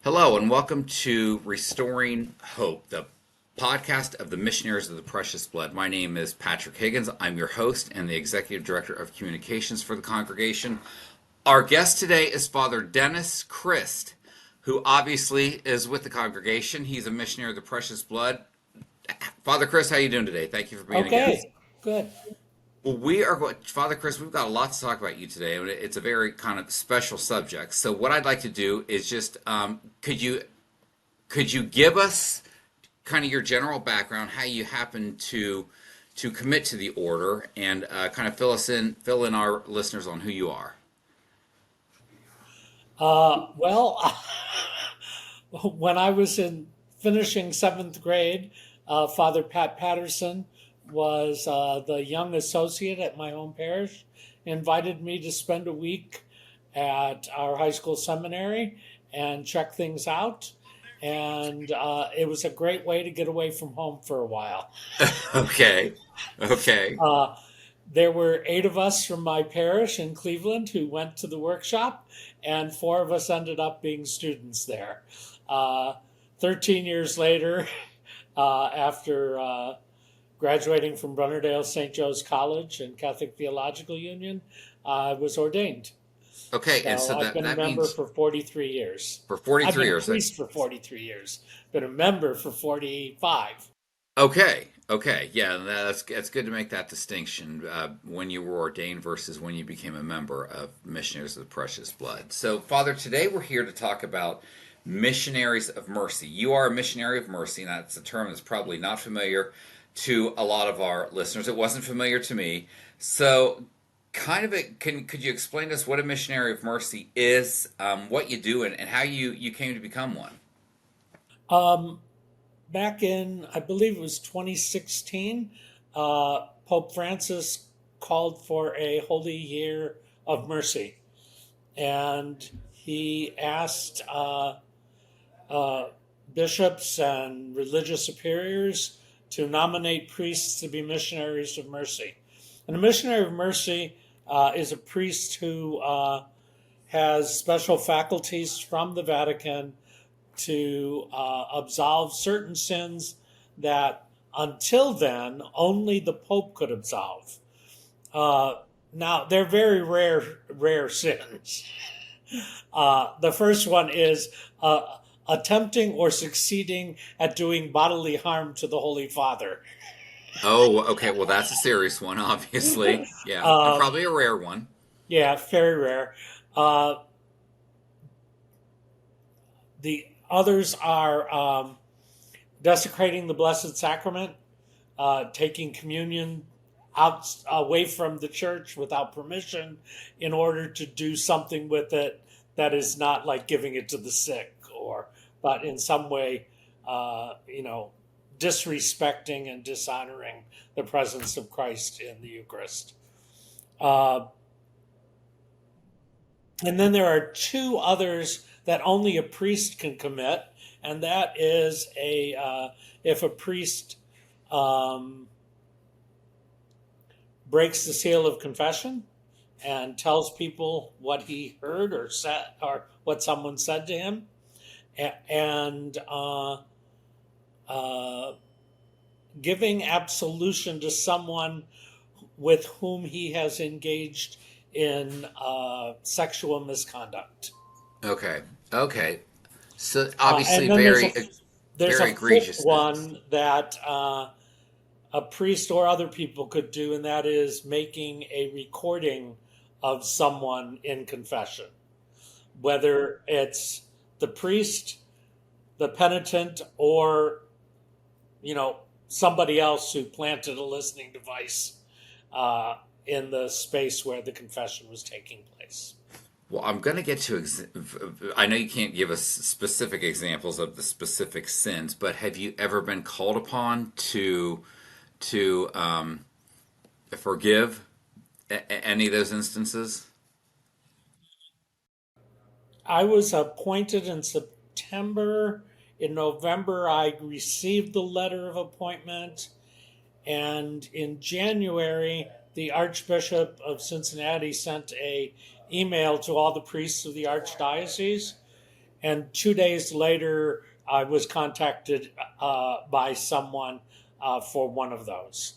Hello, and welcome to Restoring Hope, the podcast of the Missionaries of the Precious Blood. My name is Patrick Higgins. I'm your host and the Executive Director of Communications for the congregation. Our guest today is Father Dennis Chriszt, who obviously is with the congregation. He's a missionary of the Precious Blood. Father Chriszt, how are you doing today? Thank you for being a guest. Okay, good. Well, we are going, Father Chris, we've got a lot to talk about you today. It's a very kind of special subject. So what I'd like to do is just, could you give us kind of your general background, how you happen to commit to the order, and kind of fill in our listeners on who you are. Well, when I was in finishing seventh grade, Father Pat Patterson was the young associate at my home parish, invited me to spend a week at our high school seminary and check things out. And it was a great way to get away from home for a while. Okay. Okay. There were 8 of us from my parish in Cleveland who went to the workshop, and 4 of us ended up being students there. 13 years later, after graduating from Brunnerdale St. Joe's College and Catholic Theological Union, I was ordained. Okay. And So so I've been a that member means for 43 years. for I've 43 been a years. priest for 43 years, been a member for 45. Okay, okay, yeah, that's good to make that distinction when you were ordained versus when you became a member of Missionaries of the Precious Blood. So, Father, today we're here to talk about Missionaries of Mercy. You are a missionary of mercy, and that's a term that's probably not familiar to a lot of our listeners. It wasn't familiar to me. So, could you explain to us what a missionary of mercy is, what you do, and how you came to become one? Um, Back in, I believe it was 2016, Pope Francis called for a Holy Year of Mercy. And he asked bishops and religious superiors to nominate priests to be missionaries of mercy. And a missionary of mercy is a priest who has special faculties from the Vatican to absolve certain sins that until then only the Pope could absolve. Now they're very rare sins. The first one is attempting or succeeding at doing bodily harm to the Holy Father. Oh, okay. Well, that's a serious one, obviously. Yeah, and Um, probably a rare one. yeah, very rare. Uh, the others are desecrating the Blessed Sacrament, taking communion out away from the church without permission in order to do something with it that is not like giving it to the sick or but in some way disrespecting and dishonoring the presence of Christ in the Eucharist. Uh, and then there are 2 others that only a priest can commit, and that is a if a priest um, breaks the seal of confession and tells people what he heard or said or what someone said to him, and uh, giving absolution to someone with whom he has engaged in sexual misconduct. Okay. Okay. So And obviously then there's a very 5th egregious things. one that a priest or other people could do, and that is making a recording of someone in confession, whether it's the priest, the penitent, or somebody else who planted a listening device in the space where the confession was taking place. Well, I'm going to get to. I know you can't give us specific examples of the specific sins, but have you ever been called upon to forgive any of those instances? I was appointed in September. In November, I received the letter of appointment. And in January, the Archbishop of Cincinnati sent a email to all the priests of the Archdiocese And 2 days later, I was contacted by someone for one of those.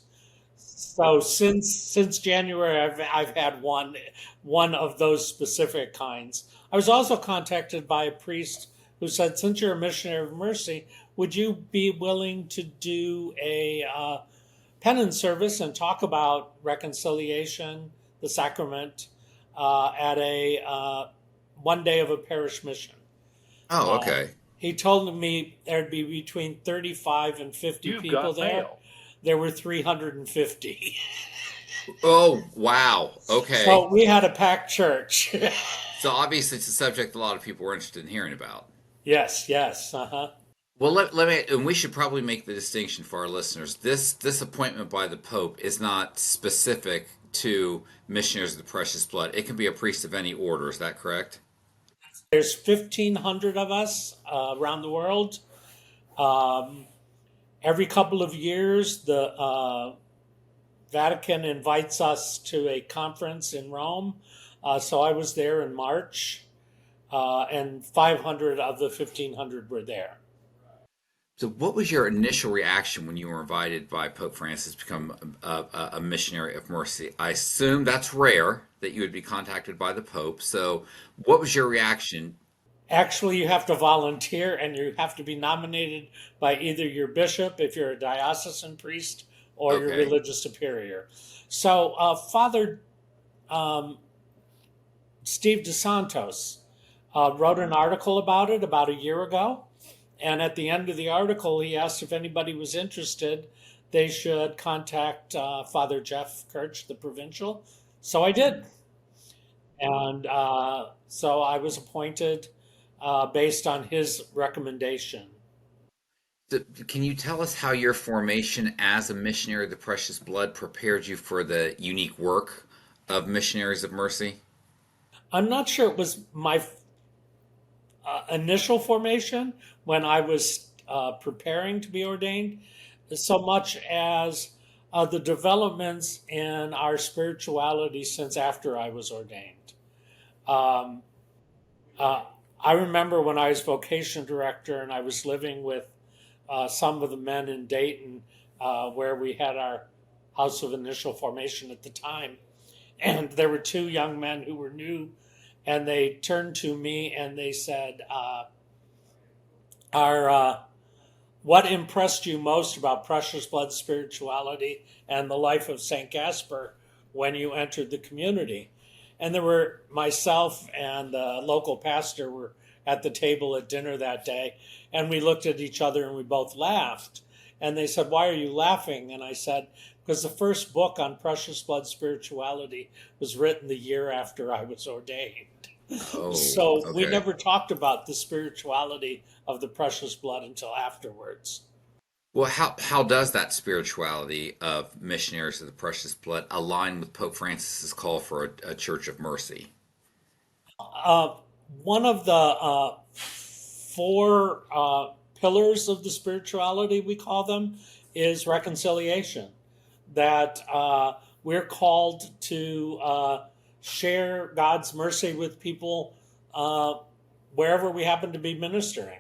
So since January, I've had one of those specific kinds. I was also contacted by a priest who said, "Since you're a missionary of mercy, would you be willing to do a penance service and talk about reconciliation, the sacrament, at a one day of a parish mission?" Oh, Uh, okay. he told me there'd be between 35 and 50 You've people got there. mail. There were 350. Oh, wow. Okay. So we had a packed church. So obviously it's a subject a lot of people were interested in hearing about. Yes, yes. Uh-huh. Well, let me, and we should probably make the distinction for our listeners. This appointment by the Pope is not specific to missionaries of the precious blood. It can be a priest of any order. Is that correct? There's 1,500 of us around the world. Um, every couple of years, the Vatican invites us to a conference in Rome. So I was there in March, and 500 of the 1,500 were there. So, what was your initial reaction when you were invited by Pope Francis to become a missionary of mercy? I assume that's rare that you would be contacted by the Pope. So, what was your reaction? Actually, you have to volunteer and you have to be nominated by either your bishop, if you're a diocesan priest, or your Okay. religious superior. So, Father Steve DeSantos wrote an article about it about a year ago. And at the end of the article, he asked if anybody was interested, they should contact Father Jeff Kirch, the provincial. So I did. And so I was appointed based on his recommendation. Can you tell us how your formation as a missionary of the precious blood prepared you for the unique work of missionaries of mercy? I'm not sure it was my initial formation when I was preparing to be ordained, so much as the developments in our spirituality since after I was ordained. Um, uh, I remember when I was vocation director and I was living with some of the men in Dayton, where we had our house of initial formation at the time. And there were two young men who were new, and they turned to me and they said, what impressed you most about precious blood spirituality and the life of St. Gaspar when you entered the community? And there were myself and the local pastor were at the table at dinner that day, and we looked at each other and we both laughed. And they said, "Why are you laughing?" And I said, "Because the first book on precious blood spirituality was written the year after I was ordained." Oh, So we okay. never talked about the spirituality of the precious blood until afterwards. Well, how does that spirituality of missionaries of the precious blood align with Pope Francis's call for a church of mercy? Uh, One of the four pillars of the spirituality, we call them, is reconciliation. That we're called to share God's mercy with people wherever we happen to be ministering.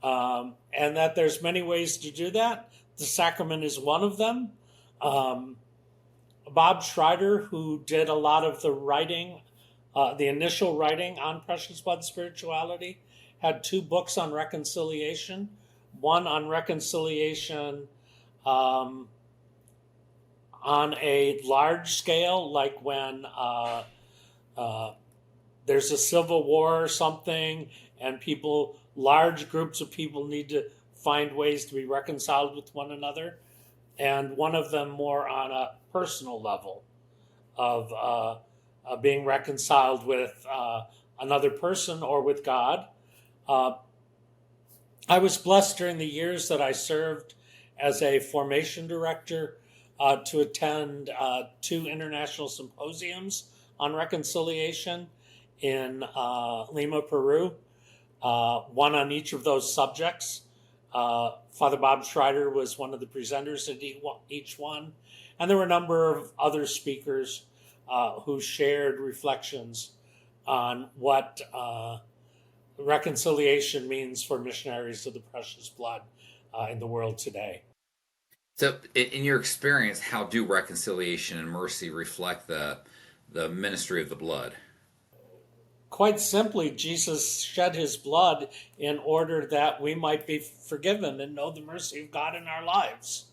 And that there's many ways to do that. The sacrament is one of them. Um, Bob Schreider, who did a lot of the writing, the initial writing on precious blood spirituality, had two books on reconciliation. One on reconciliation um, on a large scale, like when uh, there's a civil war or something, and large groups of people need to find ways to be reconciled with one another. And one of them more on a personal level of being reconciled with another person or with God. Uh, I was blessed during the years that I served as a formation director to attend two international symposiums on reconciliation in Lima, Peru, one on each of those subjects. Father Bob Schreider was one of the presenters at each one, and there were a number of other speakers who shared reflections on what reconciliation means for missionaries of the precious blood in the world today. So, in your experience, how do reconciliation and mercy reflect the ministry of the blood? Quite simply, Jesus shed his blood in order that we might be forgiven and know the mercy of God in our lives.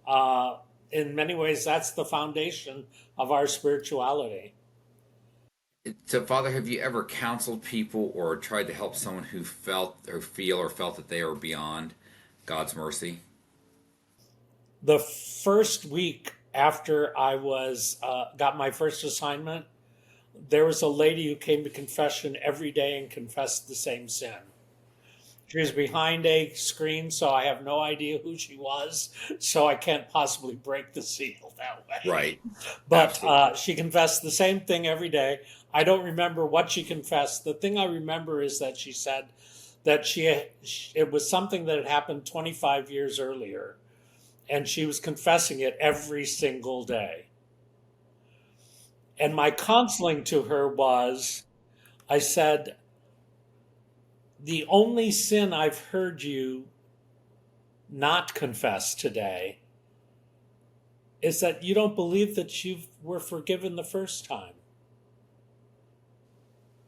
Uh, in many ways, that's the foundation of our spirituality. So, Father, have you ever counseled people or tried to help someone who felt that they are beyond God's mercy? The first week after I was got my first assignment, there was a lady who came to confession every day and confessed the same sin. She was behind a screen, so I have no idea who she was, so I can't possibly break the seal that way. Right. But Absolutely. she confessed the same thing every day. I don't remember what she confessed. The thing I remember is that she said that it was something that had happened 25 years earlier, and she was confessing it every single day. And my counseling to her was, I said, the only sin I've heard you not confess today is that you don't believe that you were forgiven the first time.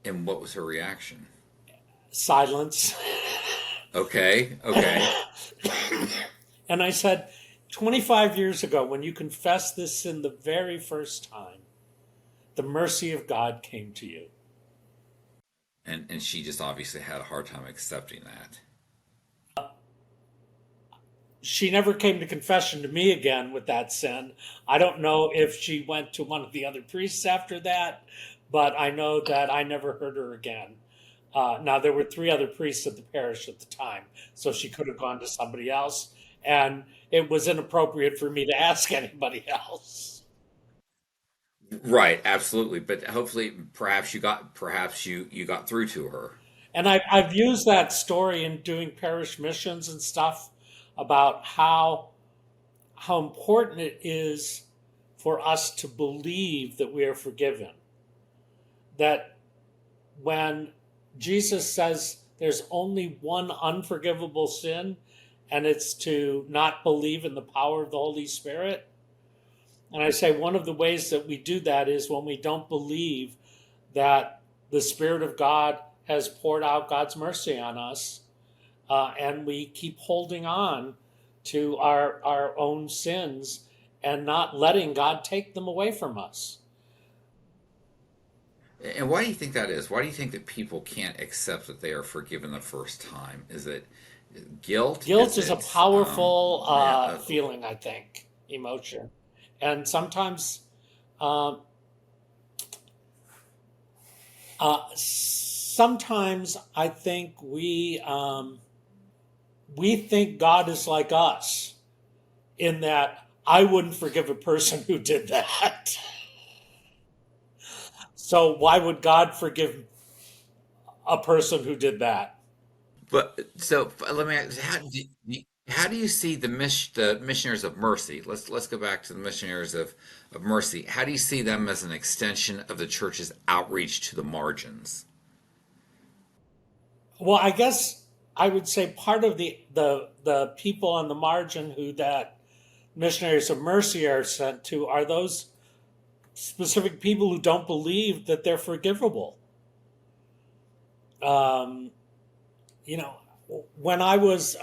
And what was her reaction? Silence. Okay. Okay. And I said, 25 years ago, when you confessed this sin the very first time, the mercy of God came to you. And she just obviously had a hard time accepting that. She never came to confession to me again with that sin. I don't know if she went to one of the other priests after that, but I know that I never heard her again. Now, there were 3 other priests at the parish at the time, so she could have gone to somebody else, and it was inappropriate for me to ask anybody else. Right, absolutely. But hopefully, perhaps you got through to her. And I've used that story in doing parish missions and stuff about how important it is for us to believe that we are forgiven. That when Jesus says there's only one unforgivable sin, and it's to not believe in the power of the Holy Spirit. And I say one of the ways that we do that is when we don't believe that the Spirit of God has poured out God's mercy on us, and we keep holding on to our own sins and not letting God take them away from us. And why do you think that is? Why do you think that people can't accept that they are forgiven the first time? Is it guilt? Guilt Is is a it powerful yeah? feeling, I think, emotion. And sometimes, uh, sometimes I think we think God is like us in that I wouldn't forgive a person who did that. So why would God forgive a person who did that? But so let me ask, how do you see the missionaries of mercy? Let's go back to the missionaries of mercy. How do you see them as an extension of the church's outreach to the margins? Well, I guess I would say part of the people on the margin who that missionaries of mercy are sent to are those specific people who don't believe that they're forgivable. Um, you know, when I was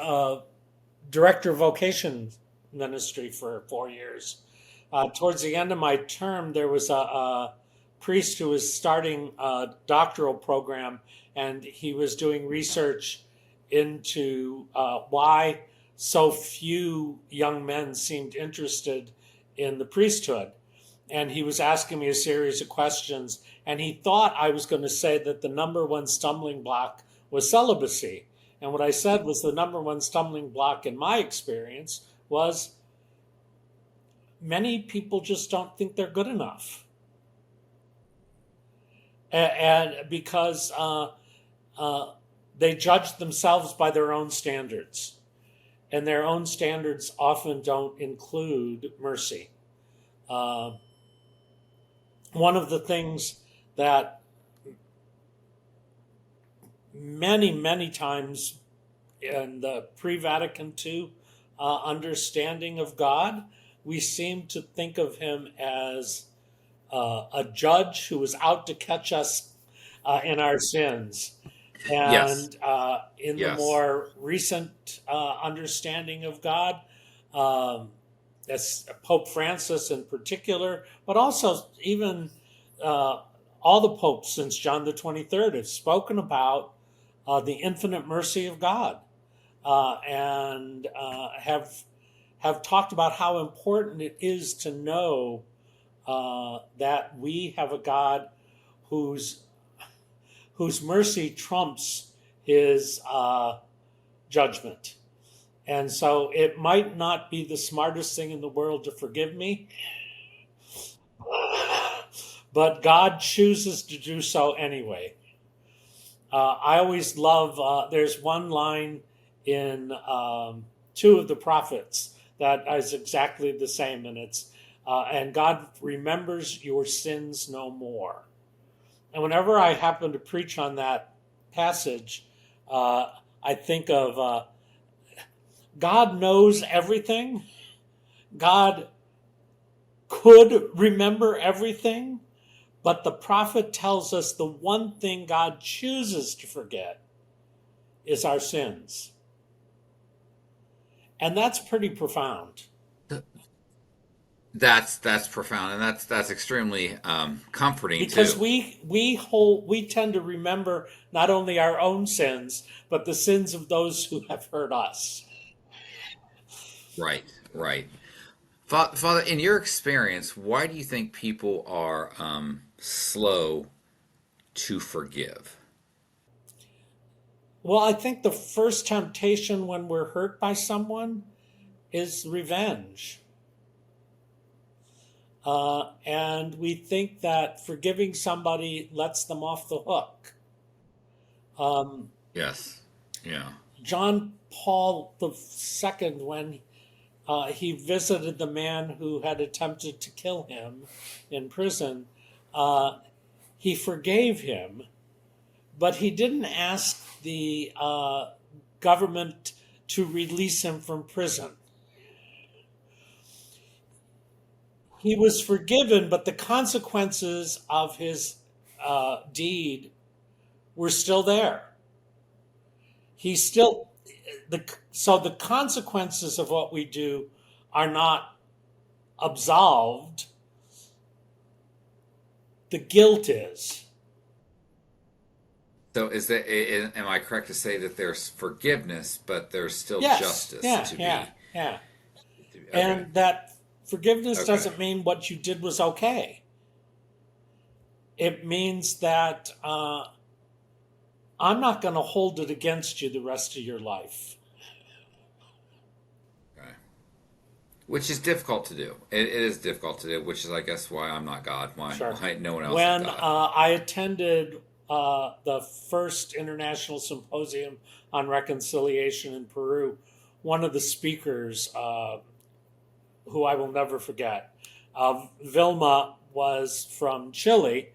director of vocation ministry for 4 years, towards the end of my term, there was a priest who was starting a doctoral program, and he was doing research into why so few young men seemed interested in the priesthood. And he was asking me a series of questions, and he thought I was going to say that the number one stumbling block was celibacy. And what I said was the number one stumbling block in my experience was many people just don't think they're good enough. And because they judge themselves by their own standards, and their own standards often don't include mercy. Uh, One of the things that many, many times in the pre-Vatican II understanding of God, we seem to think of him as a judge who was out to catch us in our sins. Yes. And in the Yes. more recent understanding of God, um, as Pope Francis in particular, but also even all the popes since John the 23rd have spoken about the infinite mercy of God and have talked about how important it is to know that we have a God whose mercy trumps his judgment. And so it might not be the smartest thing in the world to forgive me, but God chooses to do so anyway. I always love, there's one line in two of the prophets that is exactly the same, and it's, and God remembers your sins no more. And whenever I happen to preach on that passage, I think of God knows everything. God could remember everything, but the prophet tells us the one thing God chooses to forget is our sins. And that's pretty profound. That's profound, and that's extremely comforting Because too. we tend to remember not only our own sins, but the sins of those who have hurt us. Right, right. Father, in your experience, why do you think people are slow to forgive? Well, I think the first temptation when we're hurt by someone is revenge. And we think that forgiving somebody lets them off the hook. Um, Yes. Yeah. John Paul II, when he visited the man who had attempted to kill him in prison, uh, he forgave him, but he didn't ask the government to release him from prison. He was forgiven, but the consequences of his deed were still there. He still so the consequences of what we do are not absolved. The guilt is. So am I correct to say that there's forgiveness, but there's still Yes, justice yeah, to yeah, be? yeah. Okay. And that forgiveness Okay. doesn't mean what you did was okay. It means that I'm not going to hold it against you the rest of your life. Okay. Which is difficult to do. It is difficult to do, which is, I guess, why I'm not God. Sure. Why no one else is When God. I attended the first international symposium on reconciliation in Peru, one of the speakers, who I will never forget, Vilma, was from Chile,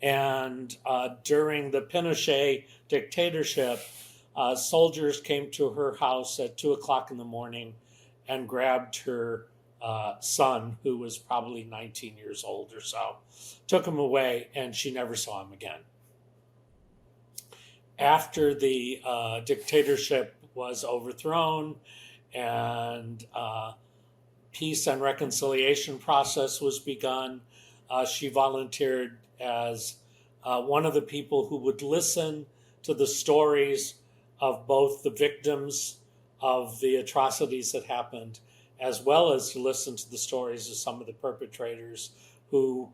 and during the Pinochet dictatorship, soldiers came to her house at 2 o'clock in the morning and grabbed her son, who was probably 19 years old or so, took him away, and she never saw him again. After the dictatorship was overthrown and peace and reconciliation process was begun, she volunteered as one of the people who would listen to the stories of both the victims of the atrocities that happened, as well as to listen to the stories of some of the perpetrators who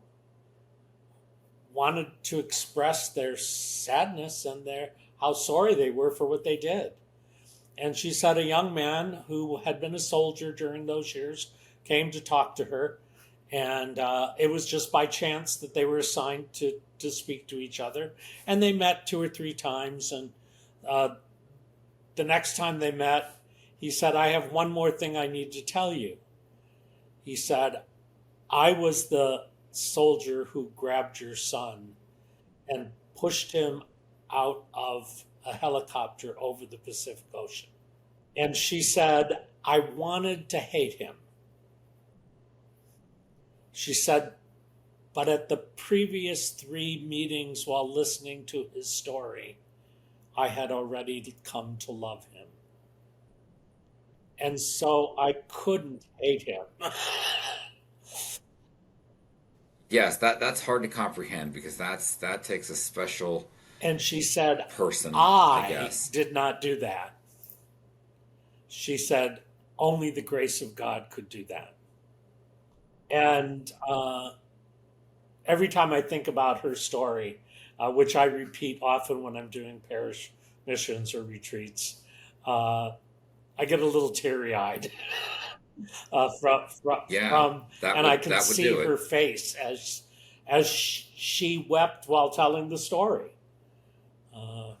wanted to express their sadness and their how sorry they were for what they did. And she said a young man who had been a soldier during those years came to talk to her, and it was just by chance that they were assigned to speak to each other. And they met 2 or 3 times, and the next time they met, he said, "I have one more thing I need to tell you." He said, "I was the soldier who grabbed your son and pushed him out of a helicopter over the Pacific Ocean. And she said, I wanted to hate him. She said, but at the previous 3 meetings while listening to his story, I had already come to love him. And so I couldn't hate him. Yes, that's hard to comprehend because that takes a special And she said, person, I I guess. did not do that. She said, only the grace of God could do that. And every time I think about her story, which I repeat often when I'm doing parish missions or retreats, I get a little teary eyed Yeah, from, and I can that would see do her it. face as she wept while telling the story. Uh,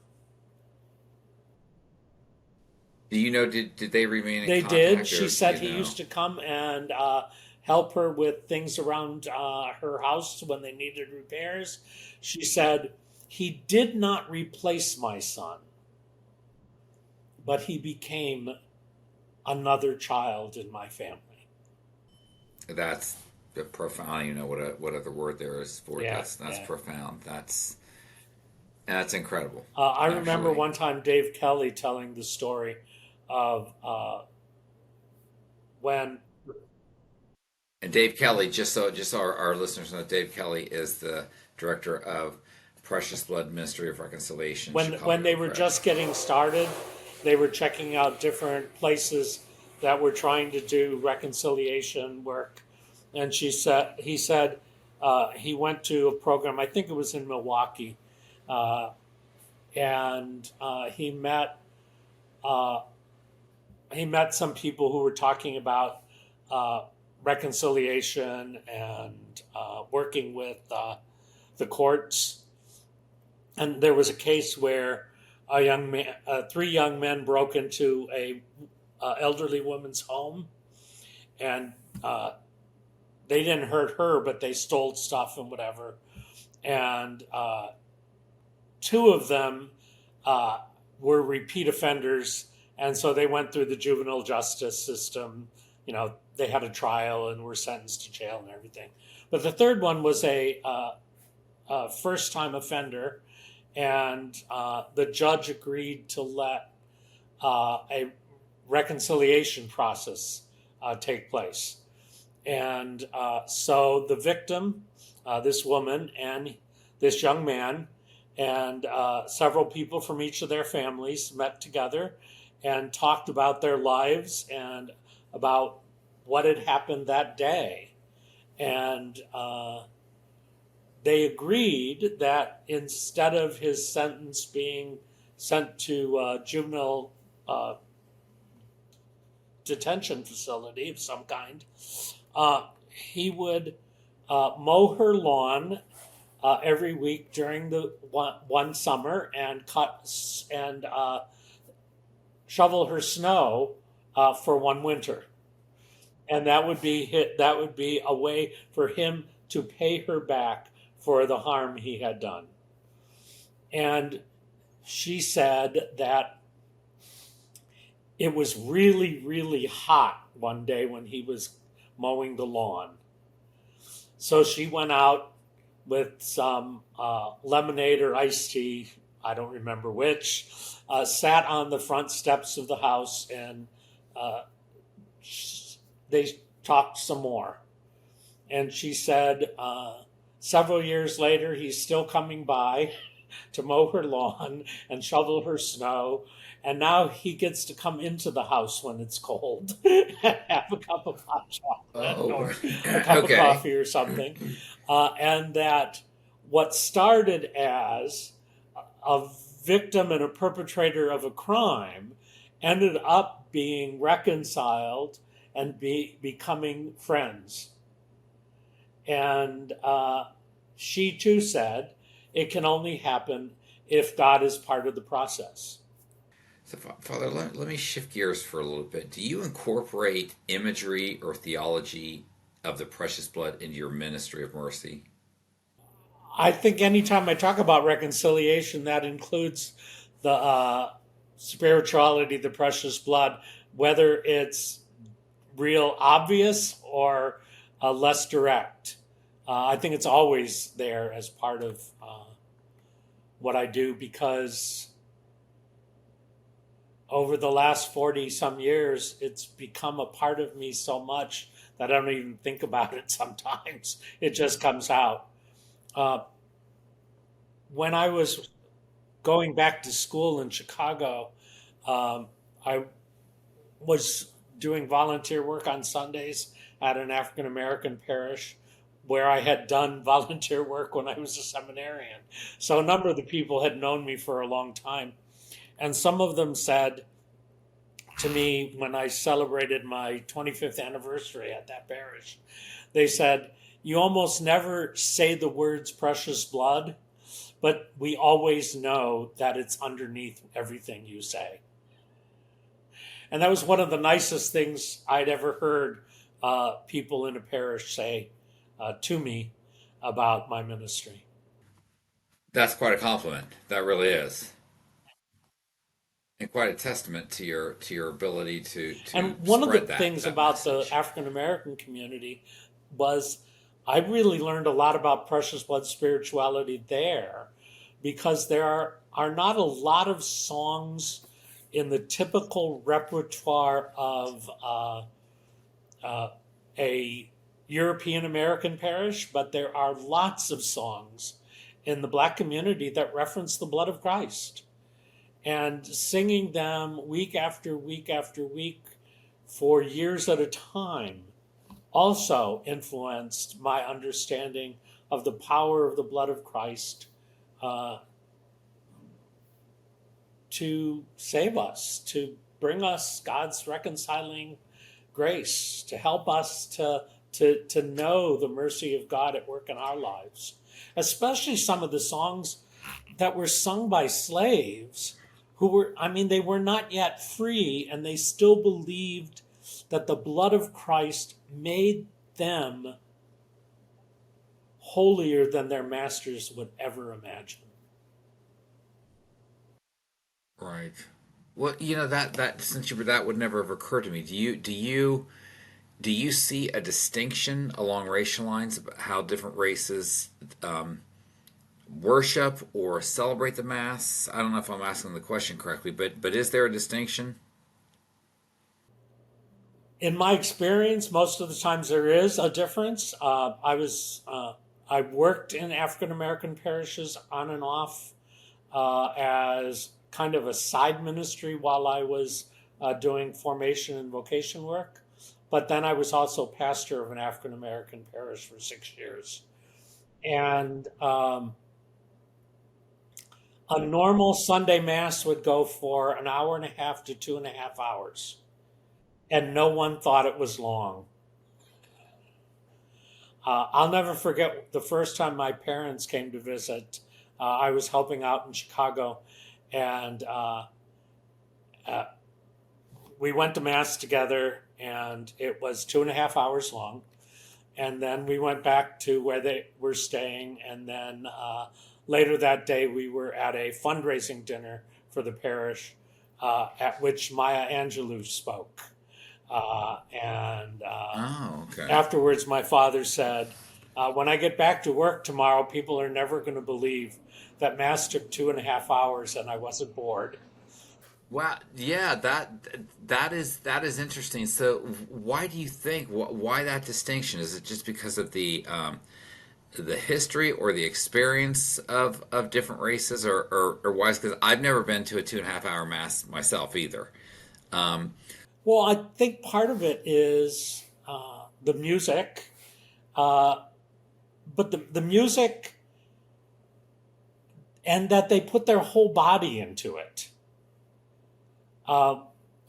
Do you know, did they remain in they did. contact, She or do said you he know? used to come and help her with things around her house when they needed repairs. She said, he did not replace my son, but he became another child in my family. That's the profound. I don't even know what other word there is for it. Yeah, That's yeah. profound. That's incredible, I remember actually. one time Dave Kelly telling the story of when. And Dave Kelly, just so our listeners know, Dave Kelly is the director of Precious Blood Ministry of Reconciliation, When they Chicago. were Correct. just getting started, they were checking out different places that were trying to do reconciliation work. And he said he went to a program. I think it was in Milwaukee, uh, and uh, he met some people who were talking about uh, reconciliation and working with the courts. And there was a case where 3 young men broke into a elderly woman's home, and they didn't hurt her, but they stole stuff and whatever. And 2 of them uh, were repeat offenders, and so they went through the juvenile justice system. They had a trial and were sentenced to jail and everything. But the third one was a first-time offender, and the judge agreed to let a reconciliation process take place. And so the victim, this woman, and this young man, and several people from each of their families met together and talked about their lives and about what had happened that day. And they agreed that instead of his sentence being sent to juvenile detention facility of some kind, he would mow her lawn every week during the one summer and cut and shovel her snow for one winter, and that would be a way for him to pay her back for the harm he had done. And she said that it was really, really hot one day when he was mowing the lawn. So she went out with some lemonade or iced tea, I don't remember which, sat on the front steps of the house, and they talked some more. And she said several years later, he's still coming by to mow her lawn and shovel her snow. And now he gets to come into the house when it's cold and have a cup of hot chocolate Oh, or a cup of okay. coffee or something. And that what started as a victim and a perpetrator of a crime ended up being reconciled and becoming friends. And she too said it can only happen if God is part of the process. So, Father, let me shift gears for a little bit. Do you incorporate imagery or theology of the precious blood into your ministry of mercy? I think anytime I talk about reconciliation, that includes the spirituality, the precious blood, whether it's real obvious or less direct. I think it's always there as part of what I do, because over the last 40 some years, it's become a part of me so much that I don't even think about it sometimes. It just comes out. Uh, when I was going back to school in Chicago, I was doing volunteer work on Sundays at an African American parish where I had done volunteer work when I was a seminarian. So a number of the people had known me for a long time. And some of them said to me when I celebrated my 25th anniversary at that parish, they said, "You almost never say the words precious blood, but we always know that it's underneath everything you say." And that was one of the nicest things I'd ever heard people in a parish say to me about my ministry. That's quite a compliment. That really is, and quite a testament to your ability to And one of the spread things that about the message. African American community was I really learned a lot about precious blood spirituality there, because there are not a lot of songs in the typical repertoire of a European American parish, but there are lots of songs in the Black community that reference the blood of Christ. And singing them week after week after week for years at a time also influenced my understanding of the power of the blood of Christ uh, to save us, to bring us God's reconciling grace, to help us to know the mercy of God at work in our lives. Especially some of the songs that were sung by slaves who were, I mean, they were not yet free, and they still believed that the blood of Christ made them holier than their masters would ever imagine. Right. Well, that since that would never have occurred to me. Do you see a distinction along racial lines about how different races worship or celebrate the mass? I don't know if I'm asking the question correctly, but is there a distinction? In my experience, most of the times there is a difference. I worked in African American parishes on and off as kind of a side ministry while I was doing formation and vocation work. But then I was also pastor of an African American parish for 6 years. And a normal Sunday Mass would go for an hour and a half to 2.5 hours, and no one thought it was long. I'll never forget the first time my parents came to visit. I was helping out in Chicago, and uh, we went to Mass together, and it was 2.5 hours long. And then we went back to where they were staying, and then later that day we were at a fundraising dinner for the parish, at which Maya Angelou spoke. And Oh, okay. afterwards, my father said, "When I get back to work tomorrow, people are never going to believe that Mass took 2.5 hours and I wasn't bored." Wow. Yeah, that is interesting. So, why do you think why that distinction? Is it just because of the history or the experience of different races, or why? Because I've never been to a 2.5 hour mass myself either. Um, Well, I think part of it is the music, uh, but the music, and that they put their whole body into it. Uh,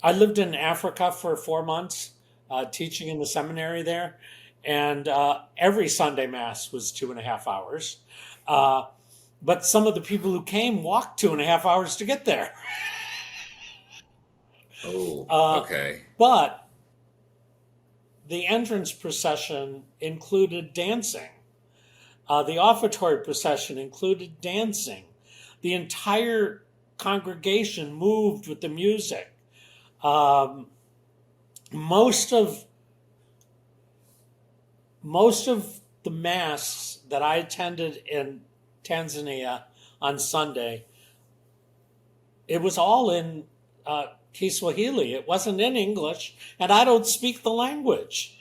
I lived in Africa for 4 months, teaching in the seminary there, and every Sunday Mass was 2.5 hours. Uh, but some of the people who came walked 2.5 hours to get there. oh, Uh, okay. but the entrance procession included dancing. The offertory procession included dancing. The entire congregation moved with the music. Um, most of most of the mass that I attended in Tanzania on Sunday, it was all in Kiswahili. It wasn't in English, and I don't speak the language.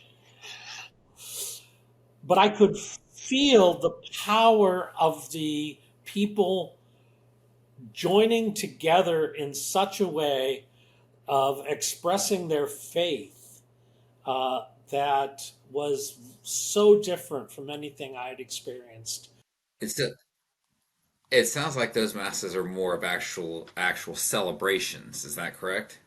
But I could feel the power of the people joining together in such a way of expressing their faith that was so different from anything I had experienced. It's a, it sounds like those masses are more of actual celebrations. Is that correct?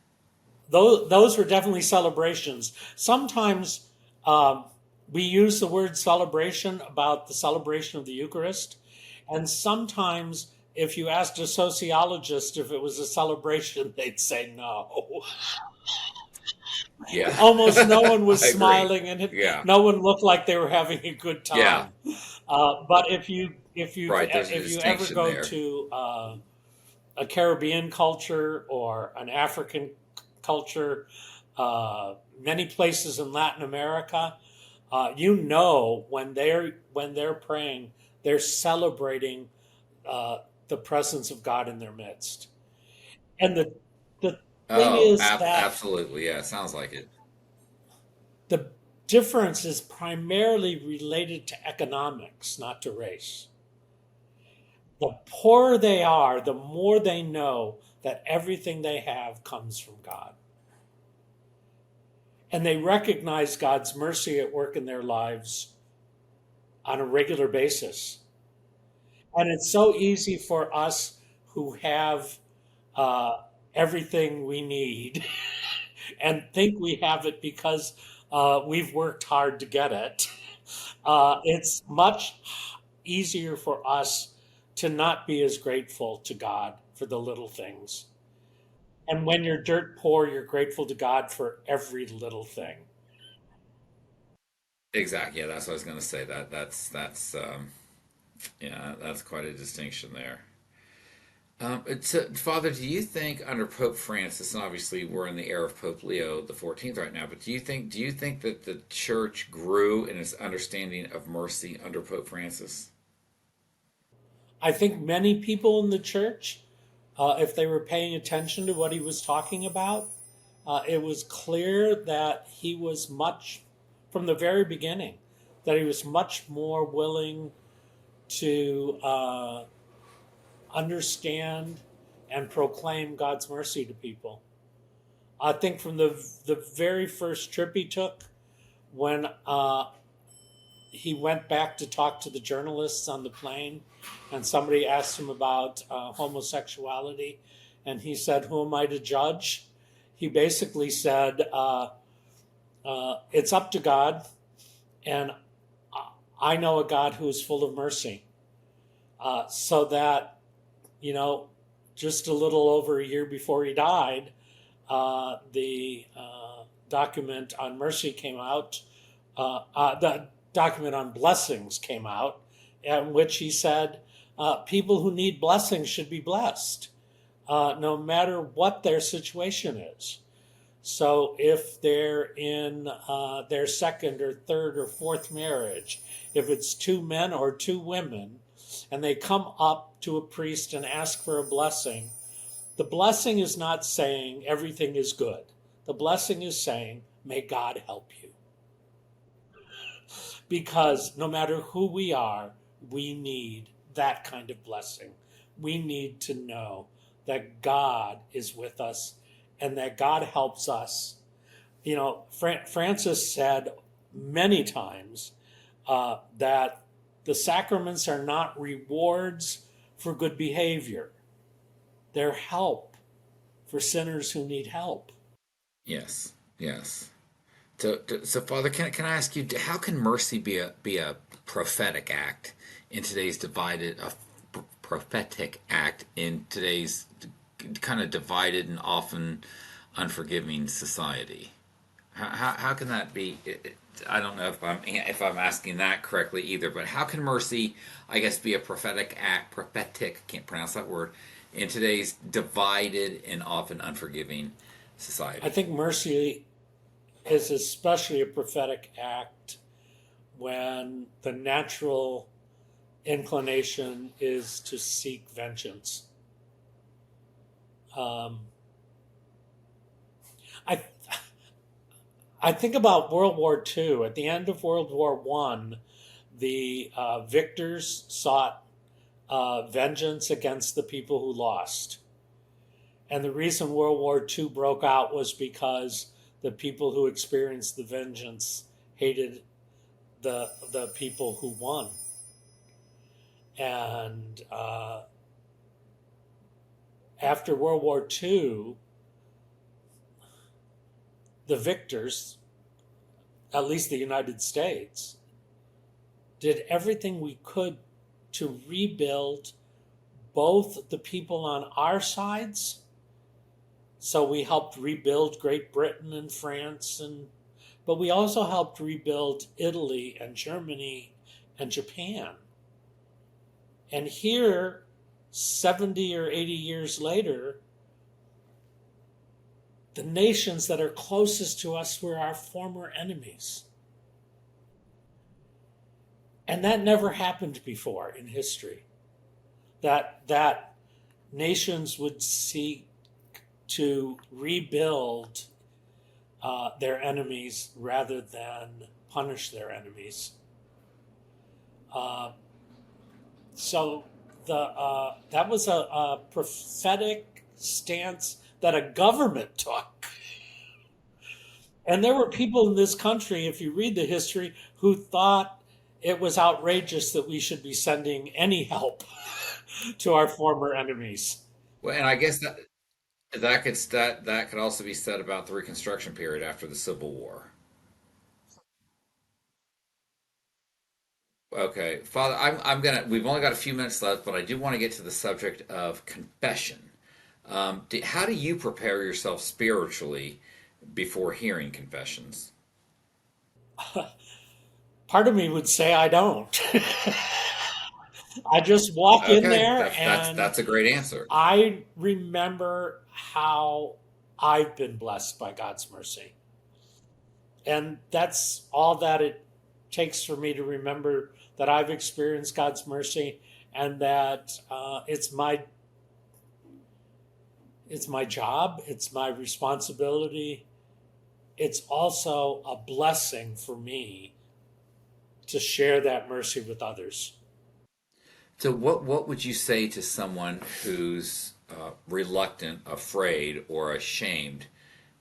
Those were definitely celebrations. Sometimes um, we use the word celebration about the celebration of the Eucharist, and sometimes if you asked a sociologist if it was a celebration, they'd say no. Yeah, Almost no one was I agree. smiling, and Yeah, no one looked like they were having a good yeah, time. But right. There's a if you ever distinction go there. to a Caribbean culture or an African culture, many places in Latin America, you know when they're praying, they're celebrating the presence of God in their midst. And the thing Oh, is that absolutely. Yeah, sounds like it. the difference is primarily related to economics, not to race. The poorer they are, the more they know that everything they have comes from God. And they recognize God's mercy at work in their lives on a regular basis. And it's so easy for us who have uh, everything we need and think we have it because we've worked hard to get it. It's much easier for us to not be as grateful to God for the little things. And when you're dirt poor, you're grateful to God for every little thing. Exactly. Yeah, that's what I was going to say. Yeah, that's quite a distinction there. Father, do you think under Pope Francis, and obviously we're in the era of Pope Leo the 14th right now, but do you think that the church grew in its understanding of mercy under Pope Francis? I think many people in the church, if they were paying attention to what he was talking about, it was clear that he was much, from the very beginning, that he was much more willing to understand and proclaim God's mercy to people. I think from the very first trip he took, when he went back to talk to the journalists on the plane, and somebody asked him about homosexuality, and he said, "Who am I to judge?" He basically said, "It's up to God, and I know a God who is full of mercy." So that, you know, just a little over a year before he died, the document on mercy came out. The document on blessings came out, in which he said people who need blessings should be blessed, no matter what their situation is. So if they're in their second or third or fourth marriage, if it's two men or two women, and they come up to a priest and ask for a blessing, the blessing is not saying everything is good. The blessing is saying, may God help you. Because no matter who we are, we need that kind of blessing. We need to know that God is with us and that God helps us. You know, Francis said many times that the sacraments are not rewards for good behavior, they're help for sinners who need help. Yes, yes. So Father, can I ask you, how can mercy be a prophetic act in today's prophetic act in today's kind of divided and often unforgiving society? How can that be? I don't know if I'm asking that correctly either, but how can mercy, I guess, be a prophetic act? Prophetic, can't pronounce that word, in today's divided and often unforgiving I society. think mercy is especially a prophetic act when the natural inclination is to seek vengeance. Um, I I think about World War II. At the end of World War One, the victors sought vengeance against the people who lost, and the reason World War II broke out was because the people who experienced the vengeance hated the people who won, and after World War II, the victors, at least the United States, did everything we could to rebuild both the people on our sides. So we helped rebuild Great Britain and France, but we also helped rebuild Italy and Germany and Japan. And here, 70 or 80 years later, the nations that are closest to us were our former enemies. And that never happened before in history. That nations would seek to rebuild their enemies rather than punish their enemies. Uh, so that was a prophetic stance that a government took. And there were people in this country, if you read the history, who thought it was outrageous that we should be sending any help to our former enemies. Well, and I guess that could also be said about the Reconstruction period after the Civil War. Okay, Father, I'm gonna. We've only got a few minutes left, but I do want to get to the subject of confession. How do you prepare yourself spiritually before hearing confessions? Part of me would say I don't. I just walk in Okay, there that's and a great answer. I remember how I've been blessed by God's mercy. And that's all that it takes for me to remember that I've experienced God's mercy and that it's my job, it's my responsibility. It's also a blessing for me to share that mercy with others. So, what would you say to someone who's reluctant, afraid, or ashamed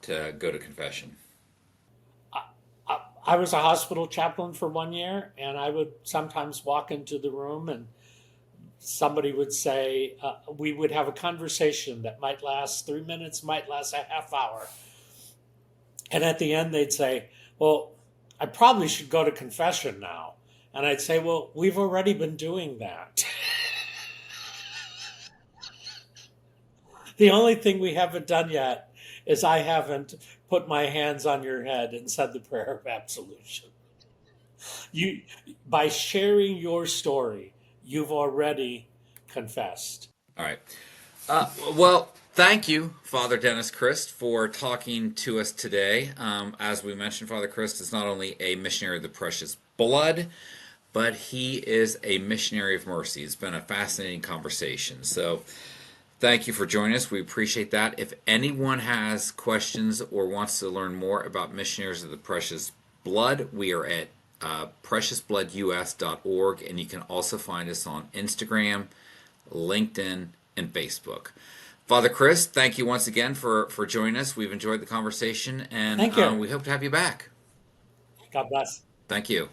to go to confession? I was a hospital chaplain for 1 year, and I would sometimes walk into the room, and somebody would say, we would have a conversation that might last 3 minutes, might last a half hour. And at the end, they'd say, well, I probably should go to confession now. And I'd say, well, we've already been doing that. The only thing we haven't done yet is I haven't put my hands on your head and said the prayer of absolution. You, by sharing your story, you've already confessed. All right. Well, thank you, Father Dennis Christ, for talking to us today. As we mentioned, Father Christ is not only a missionary of the precious blood, but he is a missionary of mercy. It's been a fascinating conversation. So, thank you for joining us. We appreciate that. If anyone has questions or wants to learn more about missionaries of the precious blood, we are at preciousbloodus.org, and you can also find us on Instagram, LinkedIn, and Facebook. Father Chris, thank you once again for joining us. We've enjoyed the conversation, and Thank you. we hope to have you back. God bless. Thank you.